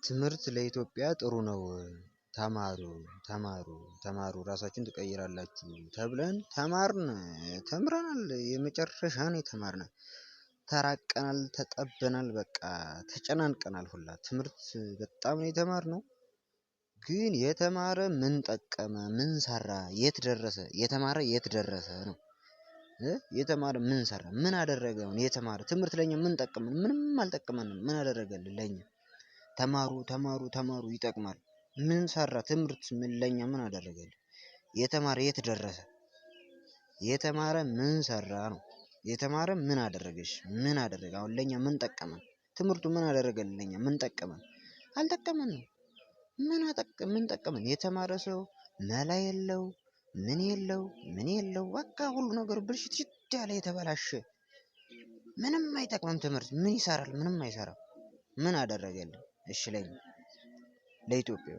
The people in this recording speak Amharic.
ትምህርት ለኢትዮጵያ ጥሩ ነው። ተማሩ ተማሩ ተማሩ ራሳችሁን ትቀይራላችሁ ተብለን ተማርን ተምረናል የመጨረሻ ነው የተማርነው። ተራቀናል ተጠበናል በቃ ተጨናንቀናል ሁላ ትምህርት በጣም ነው የተማርነው። ግን የተማረ ምን ጠቀመ ምን ሰራ የት ደረሰ የተማረ የት ደረሰ ነው? የተማረ ምን ሰራ ምን አደረገ ነው? የተማረ ትምህርት ለኛ ምን ጠቀመን? ምንም አልጠቀመንም። ምን አደረገልን ለኛ? ተማሩ ተማሩ ተማሩ ይጠቅማል። ምን ሰራ ትምህርት ምን ለኛ ምን አደረገልን? የተማረ የት ደረሰ? የተማረ ምን ሰራ ነው? የተማረ ምን አደረገሽ? ምን አደረገ? አሁን ለኛ ምን ጠቀመን? ትምህርቱ ምን አደረገልን? ለኛ ምን ጠቀመን? አልጠቀመንም። ምን ጠቀመን? የተማረ ሰው መላ የለው ምን የለው ምን የለው በቃ ሁሉ ነገር ብልሽት ያለ የተበላሸ ምንም አይጠቅምም። ትምህርት ምን ይሰራል? ምንም አይሰራም። ምን አደረገልን? እሺ ለኛ ለኢትዮጵያ